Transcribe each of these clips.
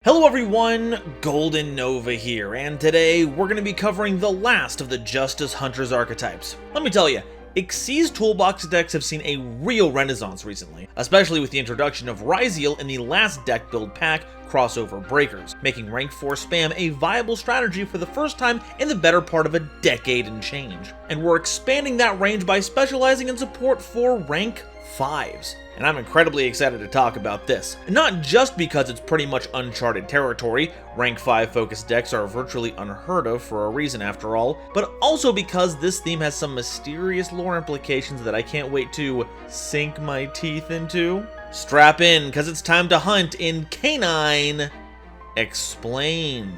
Hello everyone, GoldenNova here, and today we're going to be covering the last of the Justice Hunters archetypes. Let me tell you, Xyz toolbox decks have seen a real renaissance recently, especially with the introduction of Vitriol in the last deck build pack, Crossover Breakers, making rank 4 spam a viable strategy for the first time in the better part of a decade and change. And we're expanding that range by specializing in support for rank 5s. And I'm incredibly excited to talk about this. And not just because it's pretty much uncharted territory, rank 5 focused decks are virtually unheard of for a reason after all, but also because this theme has some mysterious lore implications that I can't wait to sink my teeth into. Strap in, because it's time to hunt in Canine Explained.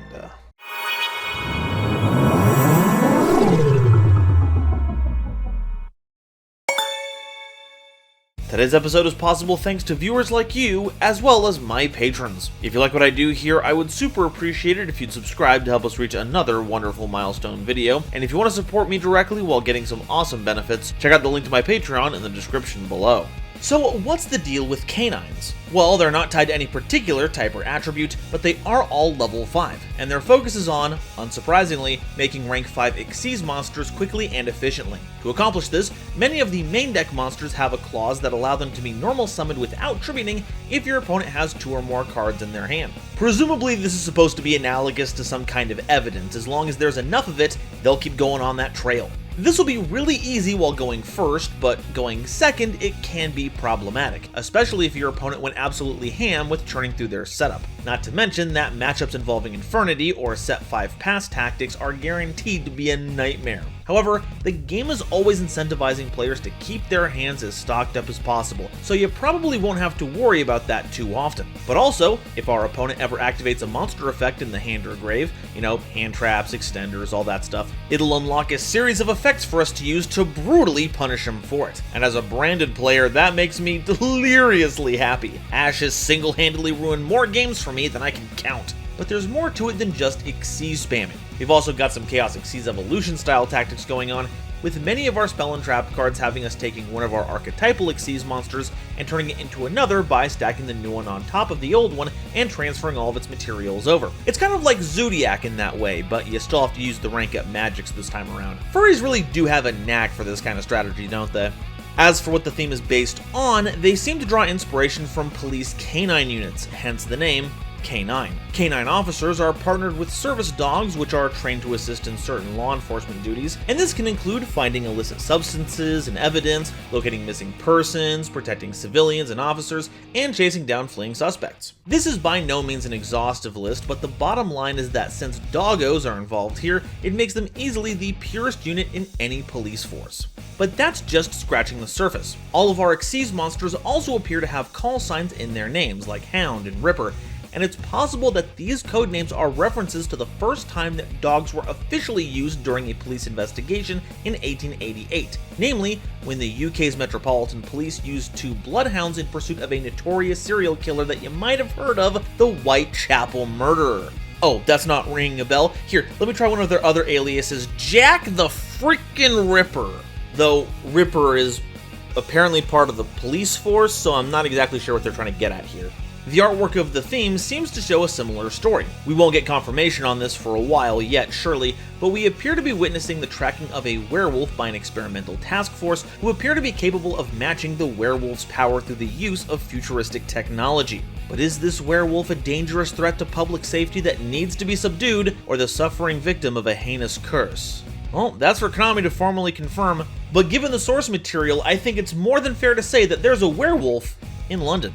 Today's episode is possible thanks to viewers like you, as well as my patrons. If you like what I do here, I would super appreciate it if you'd subscribe to help us reach another wonderful milestone video. And if you want to support me directly while getting some awesome benefits, check out the link to my Patreon in the description below. So what's the deal with canines? Well, they're not tied to any particular type or attribute, but they are all level 5, and their focus is on, unsurprisingly, making rank 5 Xyz monsters quickly and efficiently. To accomplish this, many of the main deck monsters have a clause that allow them to be normal summoned without tributing if your opponent has 2 or more cards in their hand. Presumably this is supposed to be analogous to some kind of evidence. As long as there's enough of it, they'll keep going on that trail. This will be really easy while going first, but going second, it can be problematic, especially if your opponent went absolutely ham with churning through their setup. Not to mention that matchups involving Infernity or set 5 pass tactics are guaranteed to be a nightmare. However, the game is always incentivizing players to keep their hands as stocked up as possible, so you probably won't have to worry about that too often. But also, if our opponent ever activates a monster effect in the hand or grave, hand traps, extenders, all that stuff, it'll unlock a series of effects for us to use to brutally punish him for it. And as a branded player, that makes me deliriously happy. Ash has single-handedly ruined more games for me than I can count. But there's more to it than just Xyz spamming. We've also got some Chaos Xyz Evolution style tactics going on, with many of our spell and trap cards having us taking one of our archetypal Xyz monsters and turning it into another by stacking the new one on top of the old one and transferring all of its materials over. It's kind of like Zodiac in that way, but you still have to use the rank up magics this time around. Furries really do have a knack for this kind of strategy, don't they? As for what the theme is based on, they seem to draw inspiration from police canine units, hence the name K9. Canine officers are partnered with service dogs, which are trained to assist in certain law enforcement duties, and this can include finding illicit substances and evidence, locating missing persons, protecting civilians and officers, and chasing down fleeing suspects. This is by no means an exhaustive list, but the bottom line is that since doggos are involved here, it makes them easily the purest unit in any police force. But that's just scratching the surface. All of our Xyz monsters also appear to have call signs in their names, like Hound and Ripper, and it's possible that these codenames are references to the first time that dogs were officially used during a police investigation in 1888, namely when the UK's Metropolitan Police used 2 bloodhounds in pursuit of a notorious serial killer that you might have heard of, the Whitechapel Murderer. Oh, that's not ringing a bell? Here, let me try one of their other aliases, Jack the Frickin' Ripper. Though Ripper is apparently part of the police force, so I'm not exactly sure what they're trying to get at here. The artwork of the theme seems to show a similar story. We won't get confirmation on this for a while yet, surely, but we appear to be witnessing the tracking of a werewolf by an experimental task force who appear to be capable of matching the werewolf's power through the use of futuristic technology. But is this werewolf a dangerous threat to public safety that needs to be subdued, or the suffering victim of a heinous curse? Well, that's for Konami to formally confirm, but given the source material, I think it's more than fair to say that there's a werewolf in London.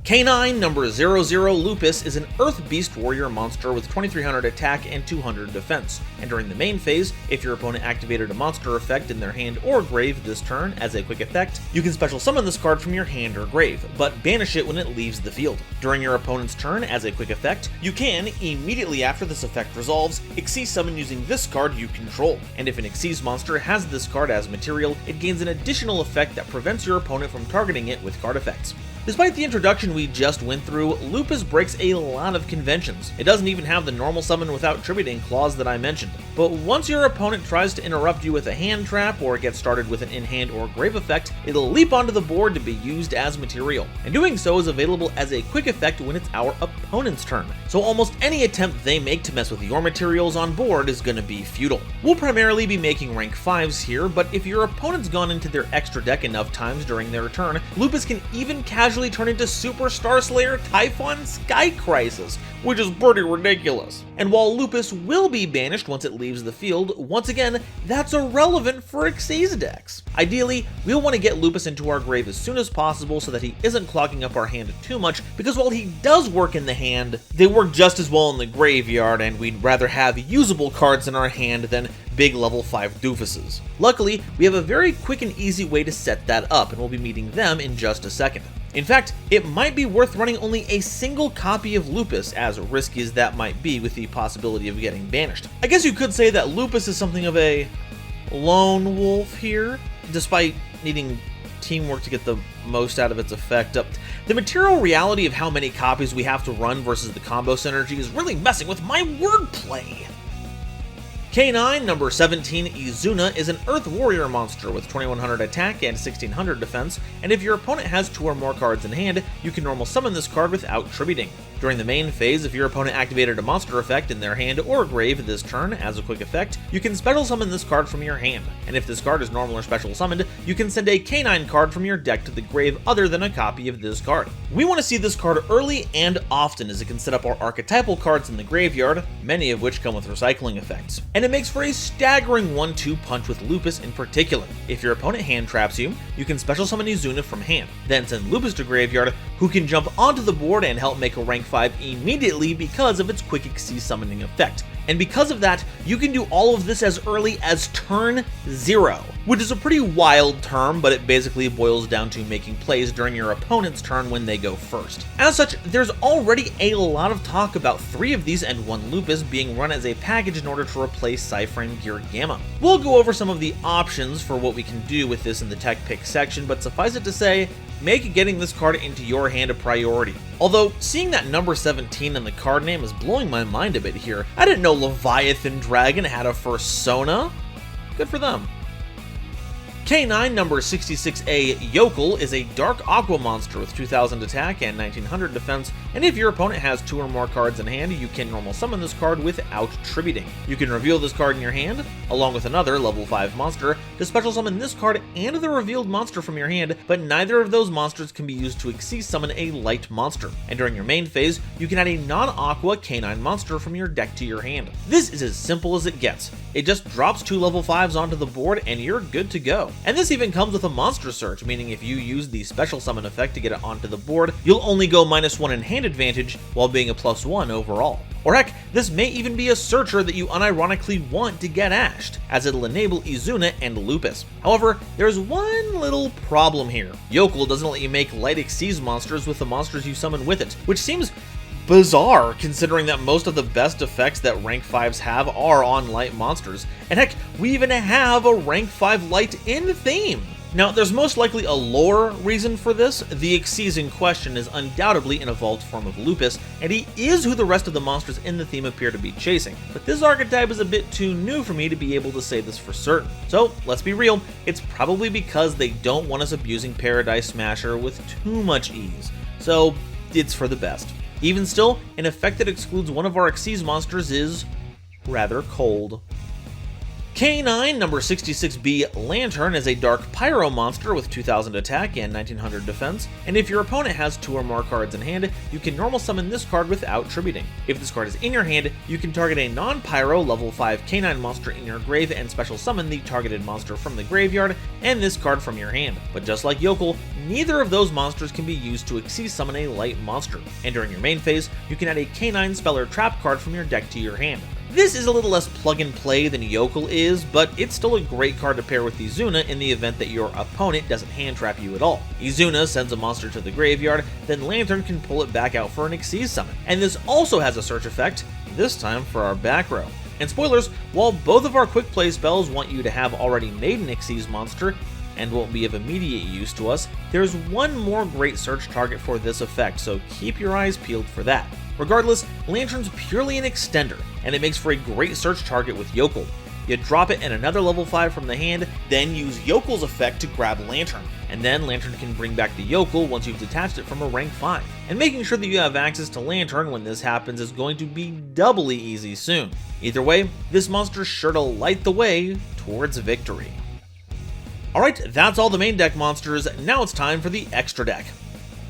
Canine number 00 Lupus is an Earth Beast Warrior monster with 2300 attack and 200 defense, and during the main phase, if your opponent activated a monster effect in their hand or grave this turn as a quick effect, you can special summon this card from your hand or grave, but banish it when it leaves the field. During your opponent's turn as a quick effect, you can, immediately after this effect resolves, Xyz summon using this card you control, and if an Xyz monster has this card as material, it gains an additional effect that prevents your opponent from targeting it with card effects. Despite the introduction we just went through, Lupus breaks a lot of conventions. It doesn't even have the normal summon without tributing clause that I mentioned. but once your opponent tries to interrupt you with a hand trap or gets started with an in-hand or grave effect, it'll leap onto the board to be used as material, and doing so is available as a quick effect when it's our opponent's turn, so almost any attempt they make to mess with your materials on board is going to be futile. We'll primarily be making rank 5s here, but if your opponent's gone into their extra deck enough times during their turn, Lupus can even casually turn into Super Star Slayer Typhon Sky Crisis, which is pretty ridiculous. And while Lupus will be banished once it leaves the field, once again, that's irrelevant for Xyz decks. Ideally, we'll want to get Lupus into our grave as soon as possible so that he isn't clogging up our hand too much, because while he does work in the hand, they work just as well in the graveyard, and we'd rather have usable cards in our hand than big level 5 doofuses. Luckily, we have a very quick and easy way to set that up, and we'll be meeting them in just a second. In fact, it might be worth running only a single copy of Lupus, as risky as that might be with the possibility of getting banished. I guess you could say that Lupus is something of a lone wolf here, despite needing teamwork to get the most out of its effect. The material reality of how many copies we have to run versus the combo synergy is really messing with my wordplay. K9 number 17 Izuna is an Earth Warrior monster with 2100 attack and 1600 defense, and if your opponent has 2 or more cards in hand, you can normal summon this card without tributing. During the main phase, if your opponent activated a monster effect in their hand or grave this turn as a quick effect, you can special summon this card from your hand, and if this card is normal or special summoned, you can send a K9 card from your deck to the grave other than a copy of this card. We want to see this card early and often, as it can set up our archetypal cards in the graveyard, many of which come with recycling effects. And it makes for a staggering 1-2 punch with Lupus in particular. If your opponent hand traps you, you can special summon Izuna from hand, then send Lupus to graveyard, who can jump onto the board and help make a rank 5 immediately because of its quick Xyz summoning effect. And because of that, you can do all of this as early as turn 0, which is a pretty wild term, but it basically boils down to making plays during your opponent's turn when they go first. As such, there's already a lot of talk about 3 of these and 1 Lupus being run as a package in order to replace Cyframe Gear Gamma. We'll go over some of the options for what we can do with this in the tech pick section, but suffice it to say, make getting this card into your hand a priority. Although, seeing that number 17 in the card name is blowing my mind a bit here. I didn't know Leviathan Dragon had a Fursona. Good for them. K9 number 66A Yokel is a dark aqua monster with 2000 attack and 1900 defense, and if your opponent has 2 or more cards in hand, you can normal summon this card without tributing. You can reveal this card in your hand, along with another level 5 monster, to special summon this card and the revealed monster from your hand, but neither of those monsters can be used to Xyz summon a light monster. And during your main phase, you can add a non-aqua K9 monster from your deck to your hand. This is as simple as it gets. It just drops 2 level 5s onto the board and you're good to go. And this even comes with a monster search, meaning if you use the special summon effect to get it onto the board, you'll only go -1 in hand advantage while being a +1 overall. Or heck, this may even be a searcher that you unironically want to get ashed, as it'll enable Izuna and Lupus. However, there's one little problem here. Yokel doesn't let you make light Xyz monsters with the monsters you summon with it, which seems bizarre considering that most of the best effects that rank 5s have are on light monsters, and heck, we even have a rank 5 light in theme. Now, there's most likely a lore reason for this. The Xyz in question is undoubtedly an evolved form of Lupus, and he is who the rest of the monsters in the theme appear to be chasing. But this archetype is a bit too new for me to be able to say this for certain. So, let's be real, it's probably because they don't want us abusing Paradise Smasher with too much ease. So, it's for the best. Even still, an effect that excludes one of our Xyz monsters is rather cold. K9 number 66B Lantern is a dark pyro monster with 2000 attack and 1900 defense, and if your opponent has 2 or more cards in hand, you can normal summon this card without tributing. If this card is in your hand, you can target a non-pyro level 5 K9 monster in your grave and special summon the targeted monster from the graveyard and this card from your hand. But just like Yokel, neither of those monsters can be used to Xyz summon a light monster, and during your main phase, you can add a K9 Speller Trap card from your deck to your hand. This is a little less plug-and-play than Yokel is, but it's still a great card to pair with Izuna in the event that your opponent doesn't hand trap you at all. Izuna sends a monster to the graveyard, then Lantern can pull it back out for an Xyz summon. And this also has a search effect, this time for our back row. And spoilers, while both of our quick play spells want you to have already made an Xyz monster, and won't be of immediate use to us, there's one more great search target for this effect, so keep your eyes peeled for that. Regardless, Lantern's purely an extender, and it makes for a great search target with Yokel. You drop it in another level 5 from the hand, then use Yokel's effect to grab Lantern, and then Lantern can bring back the Yokel once you've detached it from a rank 5. And making sure that you have access to Lantern when this happens is going to be doubly easy soon. Either way, this monster's sure to light the way towards victory. Alright, that's all the main deck monsters, now it's time for the extra deck.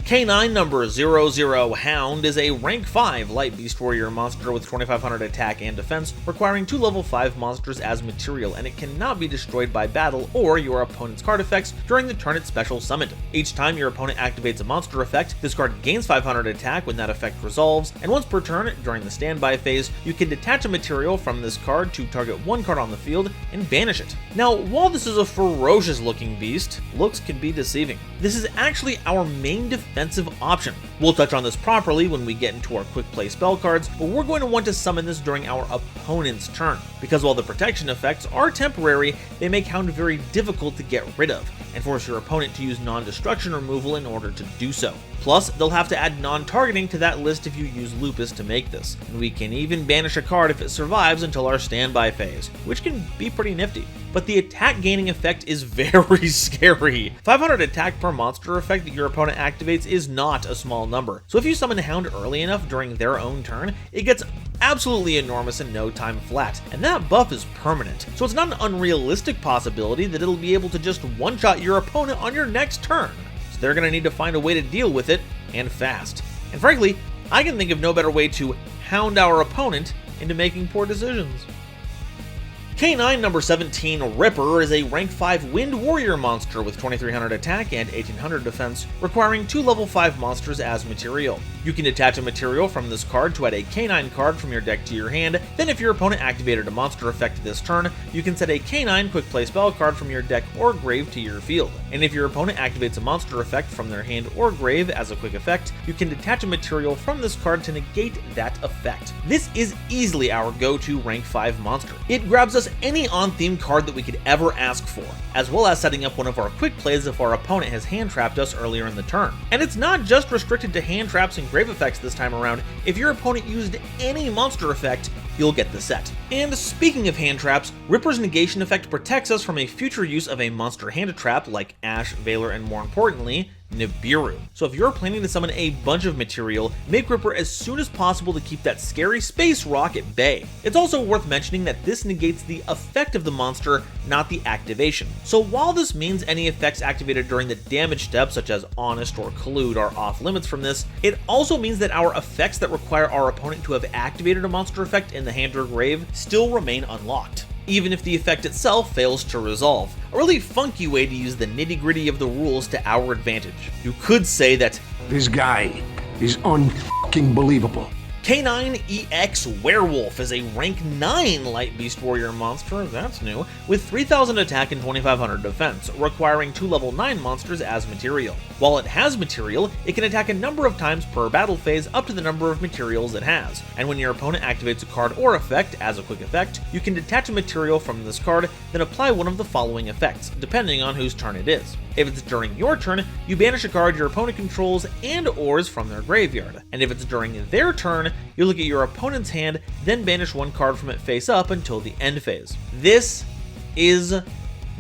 K9 number 00 Hound is a rank 5 light beast warrior monster with 2500 attack and defense, requiring 2 level 5 monsters as material, and it cannot be destroyed by battle or your opponent's card effects during the turn it's special summoned. Each time your opponent activates a monster effect, this card gains 500 attack when that effect resolves, and once per turn during the standby phase, you can detach a material from this card to target one card on the field and banish it. Now, while this is a ferocious looking beast, looks can be deceiving. This is actually our main defensive option. We'll touch on this properly when we get into our quick play spell cards, but we're going to want to summon this during our opponent's turn, because while the protection effects are temporary, they make Hound very difficult to get rid of, and force your opponent to use non-destruction removal in order to do so. Plus, they'll have to add non-targeting to that list if you use Lupus to make this, and we can even banish a card if it survives until our standby phase, which can be pretty nifty. But the attack gaining effect is very scary. 500 attack per monster effect that your opponent activates is not a small number, so if you summon a Hound early enough during their own turn, it gets absolutely enormous in no time flat, and that buff is permanent, so it's not an unrealistic possibility that it'll be able to just one-shot your opponent on your next turn. So they're going to need to find a way to deal with it, and fast. And frankly, I can think of no better way to hound our opponent into making poor decisions. K9 number 17 Ripper is a rank 5 Wind Warrior monster with 2300 attack and 1800 defense, requiring 2 level 5 monsters as material. You can detach a material from this card to add a K9 card from your deck to your hand, then if your opponent activated a monster effect this turn, you can set a K9 quick play spell card from your deck or grave to your field. And if your opponent activates a monster effect from their hand or grave as a quick effect, you can detach a material from this card to negate that effect. This is easily our go-to rank 5 monster. It grabs us any on-theme card that we could ever ask for, as well as setting up one of our quick plays if our opponent has hand trapped us earlier in the turn. And it's not just restricted to hand traps and grave effects this time around. If your opponent used any monster effect, you'll get the set. And speaking of hand traps, Ripper's negation effect protects us from a future use of a monster hand trap like Ash, Valor, and more importantly, Nibiru. So if you're planning to summon a bunch of material, make Ripper as soon as possible to keep that scary space rock at bay. It's also worth mentioning that this negates the effect of the monster, not the activation. So while this means any effects activated during the damage step, such as Honest or Collude, are off limits from this, it also means that our effects that require our opponent to have activated a monster effect in the hand or grave still remain unlocked, even if the effect itself fails to resolve. A really funky way to use the nitty-gritty of the rules to our advantage. You could say that this guy is unfucking believable. K9EX Werewolf is a rank 9 Light Beast Warrior monster, that's new, with 3000 attack and 2500 defense, requiring 2 level 9 monsters as material. While it has material, it can attack a number of times per battle phase up to the number of materials it has, and when your opponent activates a card or effect as a quick effect, you can detach a material from this card, then apply one of the following effects, depending on whose turn it is. If it's during your turn, you banish a card your opponent controls and ors from their graveyard, and if it's during their turn, you look at your opponent's hand, then banish one card from it face up until the end phase. This is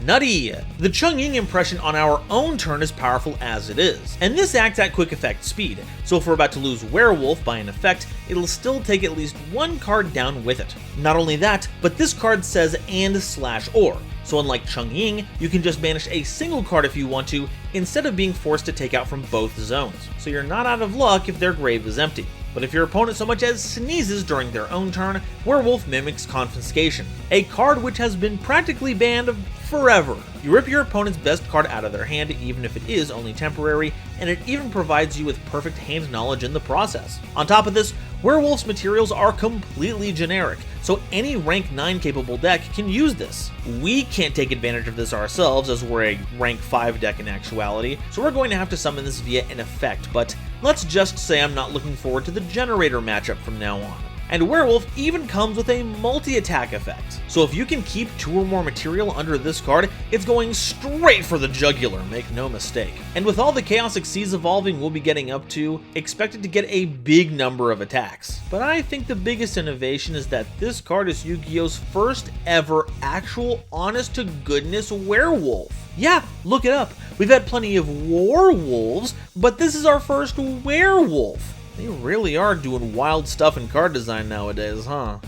nutty! The Chang'Ying impression on our own turn is powerful as it is, and this acts at quick effect speed, so if we're about to lose Werewolf by an effect, it'll still take at least one card down with it. Not only that, but this card says and/or, so unlike Chang'Ying, you can just banish a single card if you want to, instead of being forced to take out from both zones, so you're not out of luck if their grave is empty. But if your opponent so much as sneezes during their own turn, Werewolf mimics Confiscation, a card which has been practically banned forever. You rip your opponent's best card out of their hand, even if it is only temporary, and it even provides you with perfect hand knowledge in the process. On top of this, Werewolf's materials are completely generic, so any rank 9 capable deck can use this. We can't take advantage of this ourselves as we're a rank 5 deck in actuality, so we're going to have to summon this via an effect, but let's just say I'm not looking forward to the generator matchup from now on. And Werewolf even comes with a multi-attack effect. So if you can keep 2 or more material under this card, it's going straight for the jugular, make no mistake. And with all the Chaos Xyz evolving we'll be getting up to, expect it to get a big number of attacks. But I think the biggest innovation is that this card is Yu-Gi-Oh's first ever actual honest-to-goodness werewolf. Yeah, look it up. We've had plenty of werewolves, but this is our first werewolf. They really are doing wild stuff in card design nowadays, huh?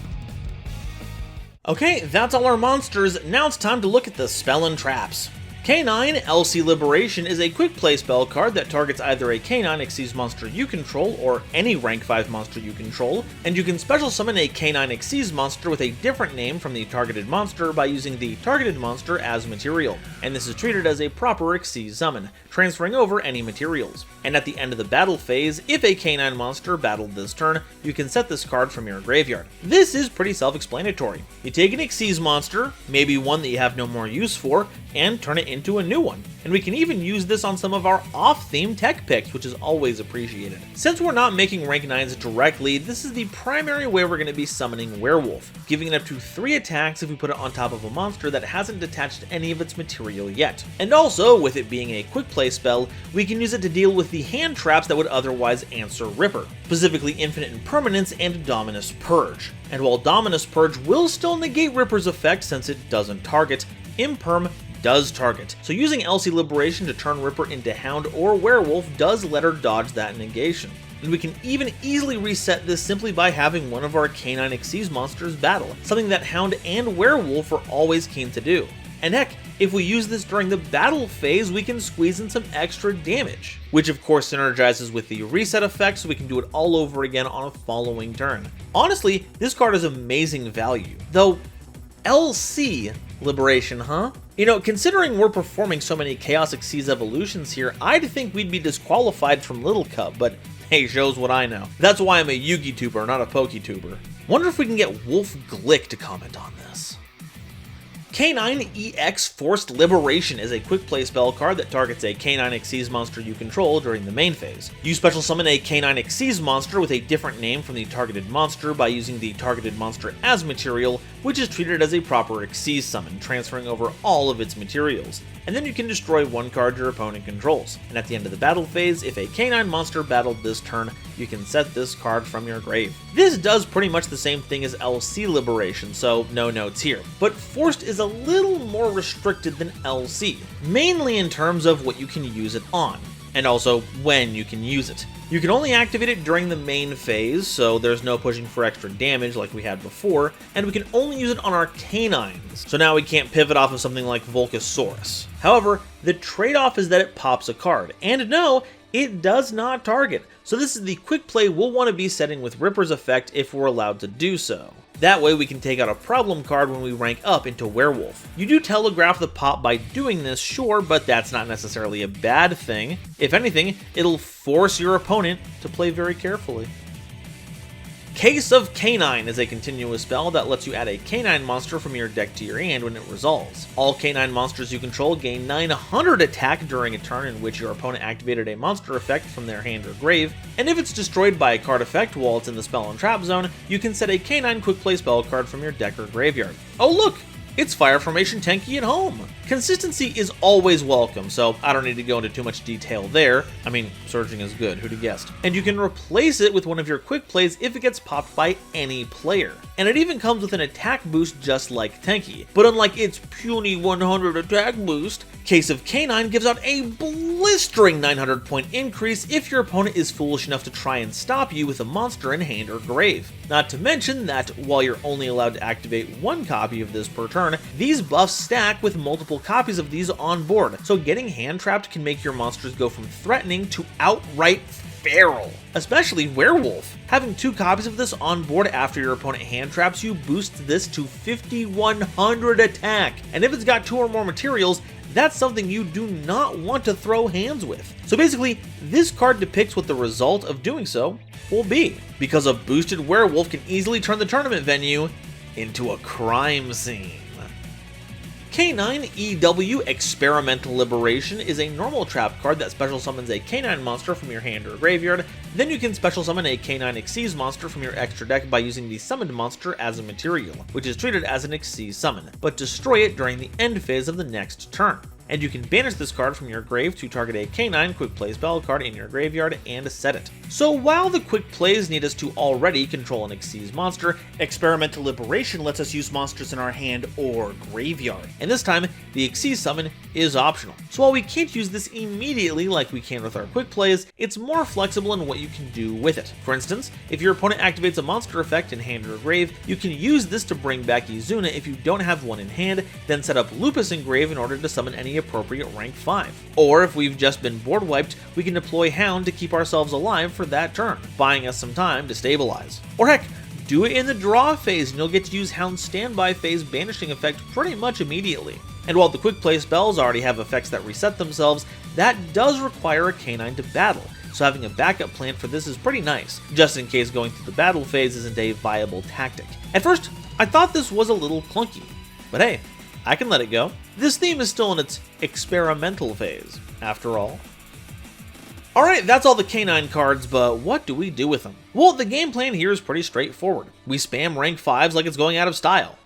Okay, that's all our monsters. Now it's time to look at the spell and traps. K9 LC Liberation is a quick play spell card that targets either a K9 Xyz monster you control or any rank 5 monster you control, and you can special summon a K9 Xyz monster with a different name from the targeted monster by using the targeted monster as material, and this is treated as a proper Xyz summon, transferring over any materials. And at the end of the battle phase, if a K9 monster battled this turn, you can set this card from your graveyard. This is pretty self-explanatory. You take an Xyz monster, maybe one that you have no more use for, and turn it into a new one. And we can even use this on some of our off-theme tech picks, which is always appreciated. Since we're not making rank 9s directly, this is the primary way we're going to be summoning Werewolf, giving it up to 3 attacks if we put it on top of a monster that hasn't detached any of its material yet. And also, with it being a quick play spell, we can use it to deal with the hand traps that would otherwise answer Ripper, specifically Infinite Impermanence and Dominus Purge. And while Dominus Purge will still negate Ripper's effect since it doesn't target, Imperm does target, so using LC Liberation to turn Ripper into Hound or Werewolf does let her dodge that negation. And we can even easily reset this simply by having one of our K9 Xyz monsters battle, something that Hound and Werewolf are always keen to do. And heck, if we use this during the battle phase, we can squeeze in some extra damage, which of course synergizes with the reset effect so we can do it all over again on a following turn. Honestly, this card is amazing value, though LC Liberation, huh? You know, considering we're performing so many Chaos Xyz evolutions here, I'd think we'd be disqualified from Little Cup, but hey, shows what I know. That's why I'm a Yugi tuber, not a Poke tuber. Wonder if we can get Wolf Glick to comment on this. K9 EX Forced Liberation is a quick play spell card that targets a K9 Xyz monster you control during the main phase. You special summon a K9 Xyz monster with a different name from the targeted monster by using the targeted monster as material, which is treated as a proper Xyz summon, transferring over all of its materials. And then you can destroy one card your opponent controls. And at the end of the battle phase, if a K9 monster battled this turn, you can set this card from your grave. This does pretty much the same thing as LC Liberation, so no notes here. But Forced is a little more restricted than LC, mainly in terms of what you can use it on, and also when you can use it. You can only activate it during the main phase, so there's no pushing for extra damage like we had before, and we can only use it on our canines, so now we can't pivot off of something like Volcasaurus. However, the trade-off is that it pops a card, and no, it does not target, so this is the quick play we'll want to be setting with Ripper's effect if we're allowed to do so. That way we can take out a problem card when we rank up into Werewolf. You do telegraph the pop by doing this, sure, but that's not necessarily a bad thing. If anything, it'll force your opponent to play very carefully. Case of K9 is a continuous spell that lets you add a K9 monster from your deck to your hand when it resolves. All K9 monsters you control gain 900 attack during a turn in which your opponent activated a monster effect from their hand or grave, and if it's destroyed by a card effect while it's in the spell and trap zone, you can set a K9 quick play spell card from your deck or graveyard. Oh look! It's Fire Formation Tenki at home! Consistency is always welcome, so I don't need to go into too much detail there. I mean, Surging is good, who'd have guessed? And you can replace it with one of your quick plays if it gets popped by any player. And it even comes with an attack boost just like Tenki, but unlike its puny 100 attack boost, Case of K9 gives out a blistering 900 point increase if your opponent is foolish enough to try and stop you with a monster in hand or grave. Not to mention that, while you're only allowed to activate one copy of this per turn, these buffs stack with multiple copies of these on board, so getting hand trapped can make your monsters go from threatening to outright feral, especially Werewolf. Having 2 copies of this on board after your opponent hand traps you boosts this to 5100 attack, and if it's got 2 or more materials, that's something you do not want to throw hands with. So basically, this card depicts what the result of doing so will be, because a boosted Werewolf can easily turn the tournament venue into a crime scene. Canine EW Experimental Liberation is a normal trap card that special summons a canine monster from your hand or graveyard. Then you can special summon a canine Xyz monster from your extra deck by using the summoned monster as a material, which is treated as an Xyz summon, but destroy it during the end phase of the next turn. And you can banish this card from your grave to target a canine quick play spell card in your graveyard and set it. So while the quick plays need us to already control an Xyz monster, Experimental Liberation lets us use monsters in our hand or graveyard. And this time, the Xyz summon is optional. So while we can't use this immediately like we can with our quick plays, it's more flexible in what you can do with it. For instance, if your opponent activates a monster effect in hand or grave, you can use this to bring back Izuna if you don't have one in hand, then set up Lupus in grave in order to summon any appropriate rank 5. Or if we've just been board wiped, we can deploy Hound to keep ourselves alive for that turn, buying us some time to stabilize. Or heck, do it in the draw phase and you'll get to use Hound's standby phase banishing effect pretty much immediately. And while the quick play spells already have effects that reset themselves, that does require a canine to battle, so having a backup plan for this is pretty nice, just in case going through the battle phase isn't a viable tactic. At first, I thought this was a little clunky, but hey, I can let it go. This theme is still in its experimental phase, after all. Alright, that's all the canine cards, but what do we do with them? Well, the game plan here is pretty straightforward. We spam rank 5s like it's going out of style.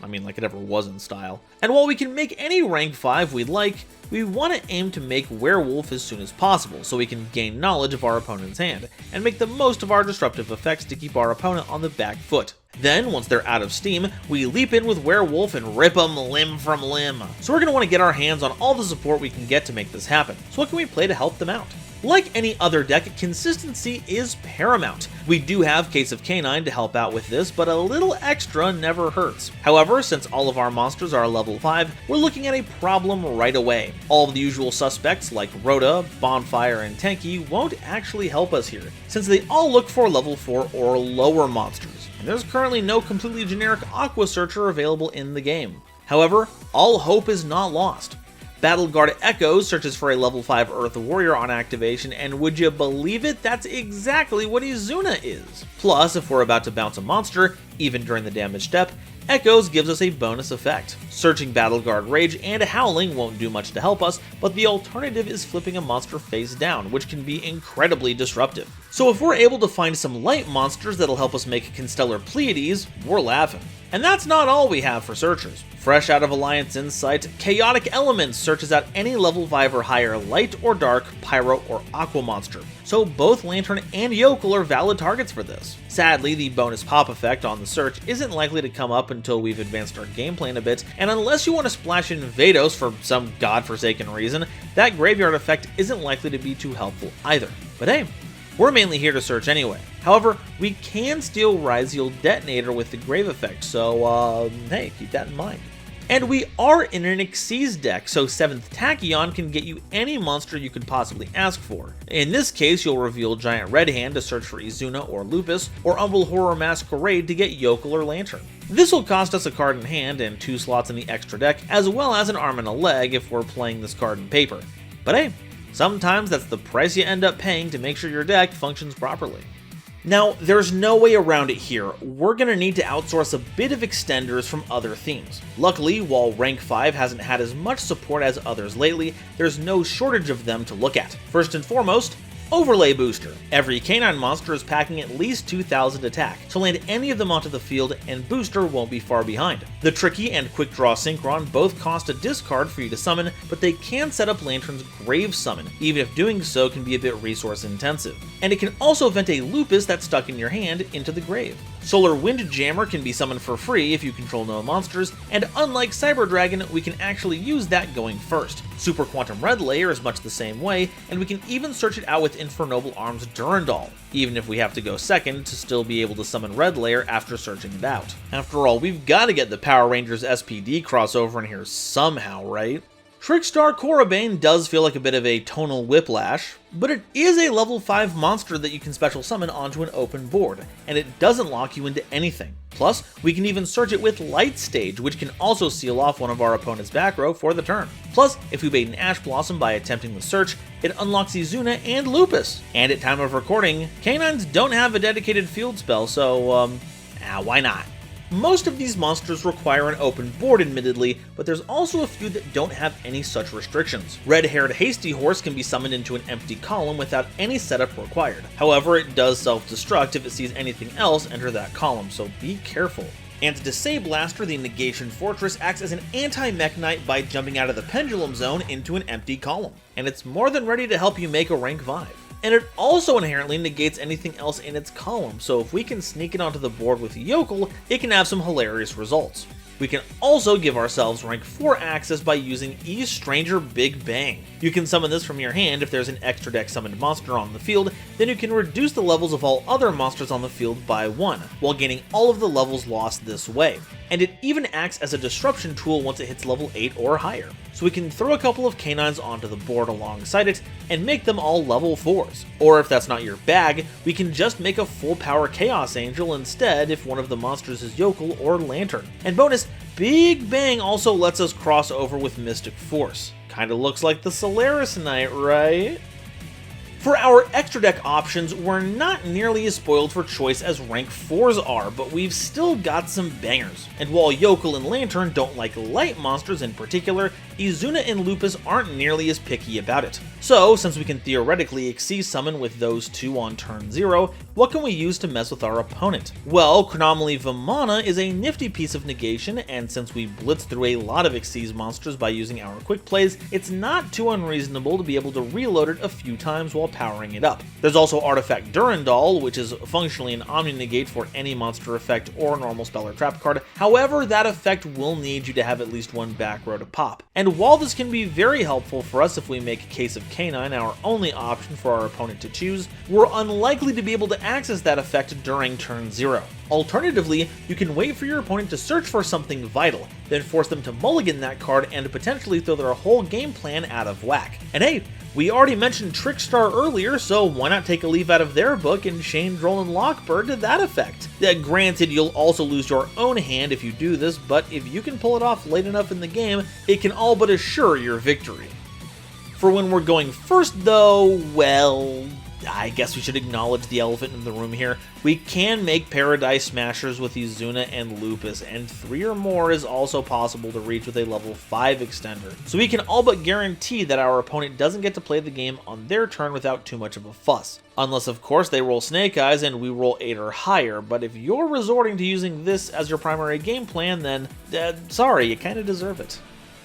I mean, like it ever was in style. And while we can make any rank 5 we'd like, we want to aim to make Werewolf as soon as possible so we can gain knowledge of our opponent's hand, and make the most of our disruptive effects to keep our opponent on the back foot. Then, once they're out of steam, we leap in with Werewolf and rip them limb from limb. So we're going to want to get our hands on all the support we can get to make this happen. So what can we play to help them out? Like any other deck, consistency is paramount. We do have Case of Canine to help out with this, but a little extra never hurts. However, since all of our monsters are level 5, we're looking at a problem right away. All of the usual suspects like Rhoda, Bonfire, and Tenki won't actually help us here, since they all look for level 4 or lower monsters, and there's currently no completely generic Aqua Searcher available in the game. However, all hope is not lost. Battleguard Echo searches for a level 5 Earth Warrior on activation, and would you believe it, that's exactly what Izuna is. Plus, if we're about to bounce a monster, even during the damage step, Echoes gives us a bonus effect. Searching Battleguard Rage and Howling won't do much to help us, but the alternative is flipping a monster face down, which can be incredibly disruptive. So if we're able to find some light monsters that'll help us make Constellar Pleiades, we're laughing. And that's not all we have for searchers. Fresh out of Alliance Insight, Chaotic Elements searches out any level 5 or higher light or dark, pyro, or aqua monster, so both Lantern and Yokel are valid targets for this. Sadly, the bonus pop effect on the search isn't likely to come up until we've advanced our game plan a bit, and unless you want to splash in Vados for some godforsaken reason, that graveyard effect isn't likely to be too helpful either. But hey, we're mainly here to search anyway. However, we can steal Ryziel Detonator with the Grave effect, so hey, keep that in mind. And we are in an Xyz deck, so 7th Tachyon can get you any monster you could possibly ask for. In this case, you'll reveal Giant Red Hand to search for Izuna or Lupus, or Umbral Horror Masquerade to get Yokel or Lantern. This will cost us a card in hand and 2 slots in the extra deck, as well as an arm and a leg if we're playing this card in paper. But hey, sometimes that's the price you end up paying to make sure your deck functions properly. Now, there's no way around it here. We're going to need to outsource a bit of extenders from other themes. Luckily, while rank 5 hasn't had as much support as others lately, there's no shortage of them to look at. First and foremost, Overlay Booster. Every canine monster is packing at least 2,000 attack, so land any of them onto the field and Booster won't be far behind. The Tricky and Quick Draw Synchron both cost a discard for you to summon, but they can set up Lantern's Grave Summon, even if doing so can be a bit resource intensive. And it can also vent a Lupus that's stuck in your hand into the grave. Solar Windjammer can be summoned for free if you control no monsters, and unlike Cyber Dragon, we can actually use that going first. Super Quantum Red Layer is much the same way, and we can even search it out with Infernoble Arms Durandal, even if we have to go second to still be able to summon Red Layer after searching it out. After all, we've got to get the Power Rangers SPD crossover in here somehow, right? Trickstar Korribane does feel like a bit of a tonal whiplash, but it is a level 5 monster that you can special summon onto an open board, and it doesn't lock you into anything. Plus, we can even search it with Light Stage, which can also seal off one of our opponent's back row for the turn. Plus, if we bait an Ash Blossom by attempting the search, it unlocks Izuna and Lupus. And at time of recording, canines don't have a dedicated field spell, so why not? Most of these monsters require an open board admittedly, but there's also a few that don't have any such restrictions. Red-haired Hasty Horse can be summoned into an empty column without any setup required. However, it does self-destruct if it sees anything else enter that column, so be careful. Anti-Disablaster, the Negation Fortress, acts as an anti-Mech Knight by jumping out of the Pendulum Zone into an empty column, and it's more than ready to help you make a rank 5. And it also inherently negates anything else in its column, so if we can sneak it onto the board with Yokel, it can have some hilarious results. We can also give ourselves rank 4 access by using E Stranger Big Bang. You can summon this from your hand if there's an extra deck summoned monster on the field, then you can reduce the levels of all other monsters on the field by 1, while gaining all of the levels lost this way. And it even acts as a disruption tool once it hits level 8 or higher. So we can throw a couple of canines onto the board alongside it and make them all level 4s. Or if that's not your bag, we can just make a full power Chaos Angel instead if one of the monsters is Yokel or Lantern. And bonus, Big Bang also lets us cross over with Mystic Force. Kinda looks like the Solaris Knight, right? For our extra deck options, we're not nearly as spoiled for choice as rank 4s are, but we've still got some bangers. And while Yokel and Lantern don't like light monsters in particular, Izuna and Lupus aren't nearly as picky about it. So, since we can theoretically Xyz summon with those two on turn 0, what can we use to mess with our opponent? Well, Chronomaly Vimana is a nifty piece of negation, and since we blitz through a lot of Xyz monsters by using our quick plays, it's not too unreasonable to be able to reload it a few times while powering it up. There's also Artifact Durandal, which is functionally an omni-negate for any monster effect or normal spell or trap card. However, that effect will need you to have at least one back row to pop. And while this can be very helpful for us if we make Case of Canine our only option for our opponent to choose, we're unlikely to be able to access that effect during turn 0. Alternatively, you can wait for your opponent to search for something vital, then force them to mulligan that card and potentially throw their whole game plan out of whack. And hey, we already mentioned Trickstar earlier, so why not take a leaf out of their book and chain Droll and Lockbird to that effect? Granted, you'll also lose your own hand if you do this, but if you can pull it off late enough in the game, it can all but assure your victory. For when we're going first though, well, I guess we should acknowledge the elephant in the room here. We can make Paradise Smashers with Izuna and Lupus, and 3 or more is also possible to reach with a level 5 extender. So we can all but guarantee that our opponent doesn't get to play the game on their turn without too much of a fuss. Unless of course they roll Snake Eyes and we roll 8 or higher, but if you're resorting to using this as your primary game plan, then sorry, you kinda deserve it.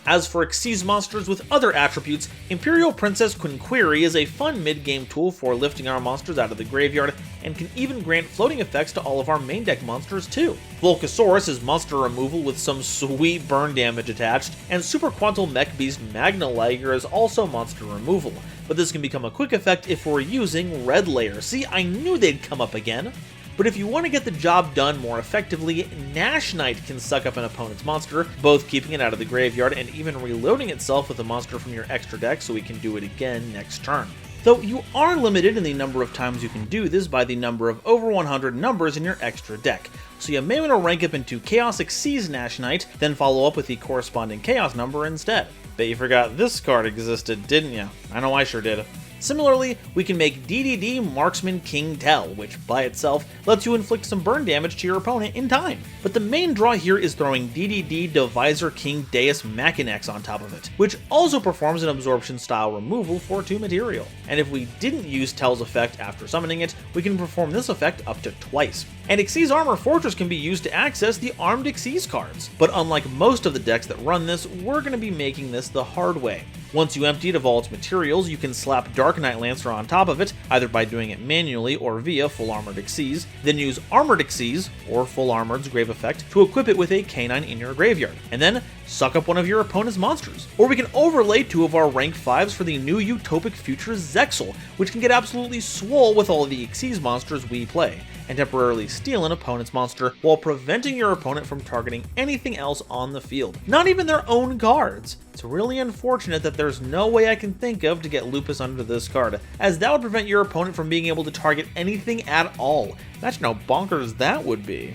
As for Xyz monsters with other attributes, Imperial Princess Quinquiri is a fun mid-game tool for lifting our monsters out of the graveyard, and can even grant floating effects to all of our main deck monsters too. Volcasaurus is monster removal with some sweet burn damage attached, and Super Quantal Mech Beast Magna Liger is also monster removal, but this can become a quick effect if we're using Red Layer. See, I knew they'd come up again! But if you want to get the job done more effectively, Nash Knight can suck up an opponent's monster, both keeping it out of the graveyard and even reloading itself with a monster from your extra deck so we can do it again next turn. Though you are limited in the number of times you can do this by the number of over 100 numbers in your extra deck, so you may want to rank up into Chaos Xyz Nash Knight, then follow up with the corresponding Chaos number instead. Bet you forgot this card existed, didn't you? I know I sure did. Similarly, we can make DDD Marksman King Tell, which by itself lets you inflict some burn damage to your opponent in time. But the main draw here is throwing DDD Divisor King Deus Machinex on top of it, which also performs an absorption style removal for 2 material. And if we didn't use Tell's effect after summoning it, we can perform this effect up to twice. And Xyz Armor Fortress can be used to access the armed Xyz cards. But unlike most of the decks that run this, we're going to be making this the hard way. Once you empty it of all its materials, you can slap Dark Knight Lancer on top of it, either by doing it manually or via Full Armored Xyz, then use Armored Xyz, or Full Armored's Grave Effect, to equip it with a canine in your graveyard, and then suck up one of your opponent's monsters. Or we can overlay 2 of our rank 5s for the new Utopic Future Zexal, which can get absolutely swole with all of the Xyz monsters we play, and temporarily steal an opponent's monster while preventing your opponent from targeting anything else on the field, not even their own cards. It's really unfortunate that there's no way I can think of to get Lupus under this card, as that would prevent your opponent from being able to target anything at all. Imagine how bonkers that would be.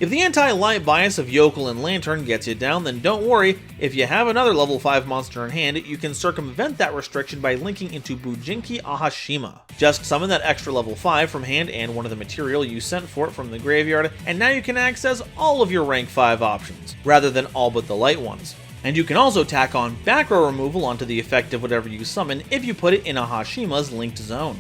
If the anti-light bias of Yokel and Lantern gets you down, then don't worry. If you have another level 5 monster in hand, you can circumvent that restriction by linking into Bujinki Ahashima. Just summon that extra level 5 from hand and one of the material you sent for it from the graveyard, and now you can access all of your rank 5 options, rather than all but the light ones. And you can also tack on back row removal onto the effect of whatever you summon if you put it in Ahashima's linked zone.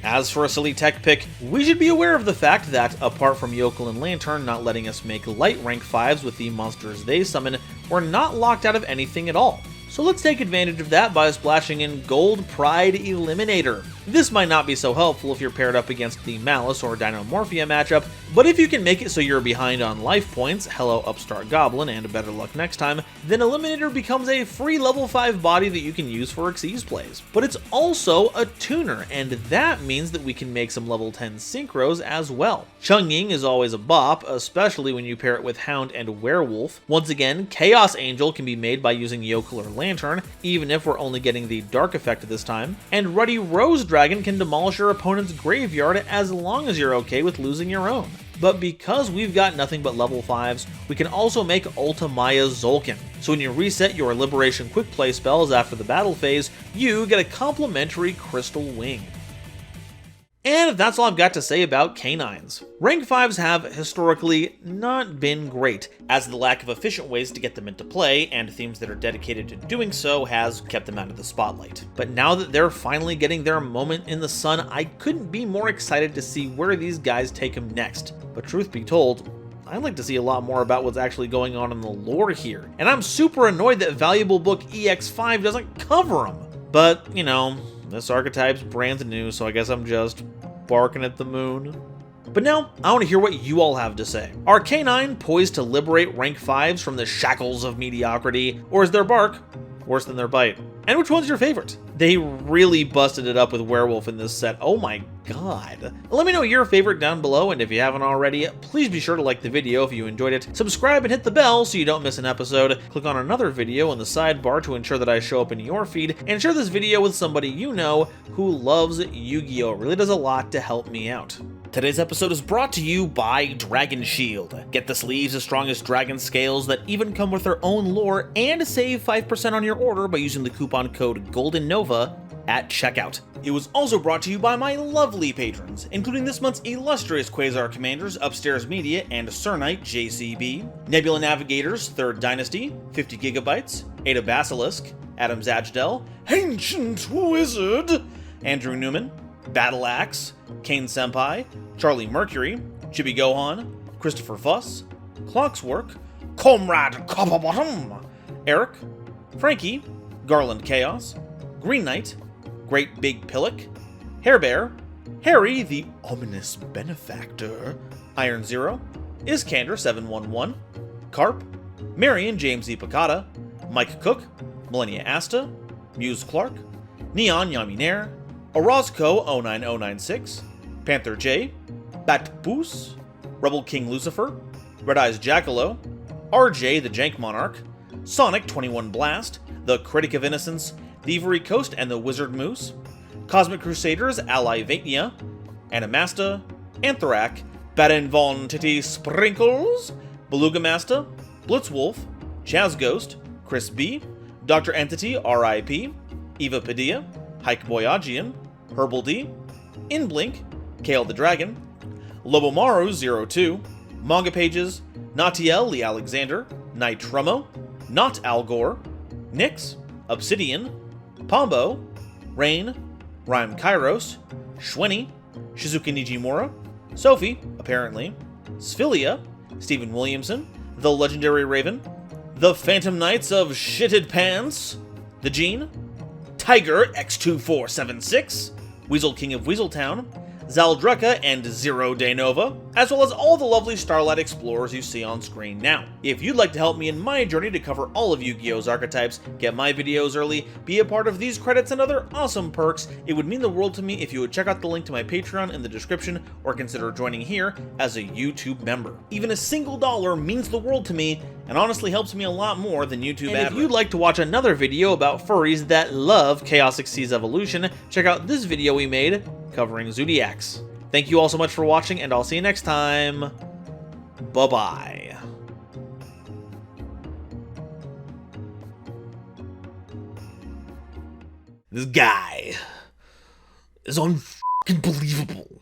As for a silly tech pick, we should be aware of the fact that, apart from Yokel and Lantern not letting us make light rank 5s with the monsters they summon, we're not locked out of anything at all. So let's take advantage of that by splashing in Gold Pride Eliminator. This might not be so helpful if you're paired up against the Malice or Dinomorphia matchup, but if you can make it so you're behind on life points, hello Upstart Goblin and better luck next time, then Eliminator becomes a free level 5 body that you can use for Xyz plays. But it's also a tuner, and that means that we can make some level 10 synchros as well. Chungying is always a bop, especially when you pair it with Hound and Werewolf. Once again, Chaos Angel can be made by using Yokel or Lantern, even if we're only getting the Dark effect this time, and Ruddy Rose Dragon can demolish your opponent's graveyard as long as you're okay with losing your own. But because we've got nothing but level 5s, we can also make Ultimaya Zolkin. So when you reset your Liberation Quick Play spells after the battle phase, you get a complimentary Crystal Wing. And that's all I've got to say about canines. Rank 5s have historically not been great, as the lack of efficient ways to get them into play and themes that are dedicated to doing so has kept them out of the spotlight. But now that they're finally getting their moment in the sun, I couldn't be more excited to see where these guys take them next. But truth be told, I'd like to see a lot more about what's actually going on in the lore here. And I'm super annoyed that Valuable Book EX5 doesn't cover them. But, you know, this Archetypes brand's new, so I guess I'm just barking at the moon. But now, I want to hear what you all have to say. Are canine poised to liberate rank 5s from the shackles of mediocrity, or is their bark worse than their bite? And which one's your favorite? They really busted it up with Werewolf in this set, oh my god. Let me know your favorite down below, and if you haven't already, please be sure to like the video if you enjoyed it, subscribe and hit the bell so you don't miss an episode, click on another video in the sidebar to ensure that I show up in your feed, and share this video with somebody you know who loves Yu-Gi-Oh! It really does a lot to help me out. Today's episode is brought to you by Dragon Shield. Get the sleeves as strong as dragon scales that even come with their own lore, and save 5% on your order by using the coupon code GoldenNova at checkout. It was also brought to you by my lovely patrons, including this month's illustrious Quasar Commanders, Upstairs Media, and Cernite JCB, Nebula Navigators, 3rd Dynasty, 50 Gigabytes, Ada Basilisk, Adam Zajdel, Ancient Wizard, Andrew Newman, Battle Axe, Kane Senpai, Charlie Mercury, Chibi Gohan, Christopher Fuss, Clockswork, Comrade Copperbottom, Eric, Frankie, Garland Chaos, Green Knight, Great Big Pillock, Hairbear, Harry the Ominous Benefactor, Iron Zero, Iskander 711, Carp, Marion James E. Picata, Mike Cook, Millennia Asta, Muse Clark, Neon Yaminair, Orozco 09096, Panther J, Bat Boos, Rebel King Lucifer, Red Eyes Jackalow, RJ the Jank Monarch, Sonic 21 Blast, The Critic of Innocence, Thievery Coast and the Wizard Moose, Cosmic Crusaders Ally Vatia, Animasta, Anthrak, Baden Von Titty Sprinkles, Beluga Masta, Blitzwolf, Chaz Ghost, Chris B, Dr. Entity RIP, Eva Padilla, Hike Boyagian, Herbal D, Inblink, Kale the Dragon, Lobomaru 02, Manga Pages, Natiel Lee Alexander, Night Trummo, Not Al Gore, Nyx, Obsidian, Pombo, Rain, Rhyme Kairos, Shwenny, Shizuka Nijimura, Sophie, apparently, Sphilia, Stephen Williamson, The Legendary Raven, The Phantom Knights of Shitted Pants, The Gene, Tiger X2476, Weasel King of Weaseltown, Zaldreka, and Zero Day Nova, as well as all the lovely Starlight Explorers you see on screen now. If you'd like to help me in my journey to cover all of Yu-Gi-Oh's archetypes, get my videos early, be a part of these credits and other awesome perks, it would mean the world to me if you would check out the link to my Patreon in the description or consider joining here as a YouTube member. Even a single dollar means the world to me and honestly helps me a lot more than YouTube ads. And if you'd like to watch another video about furries that love Chaosic Xyz Evolution, check out this video we made covering Zodiacs. Thank you all so much for watching, and I'll see you next time. Bye-bye. This guy is unbelievable.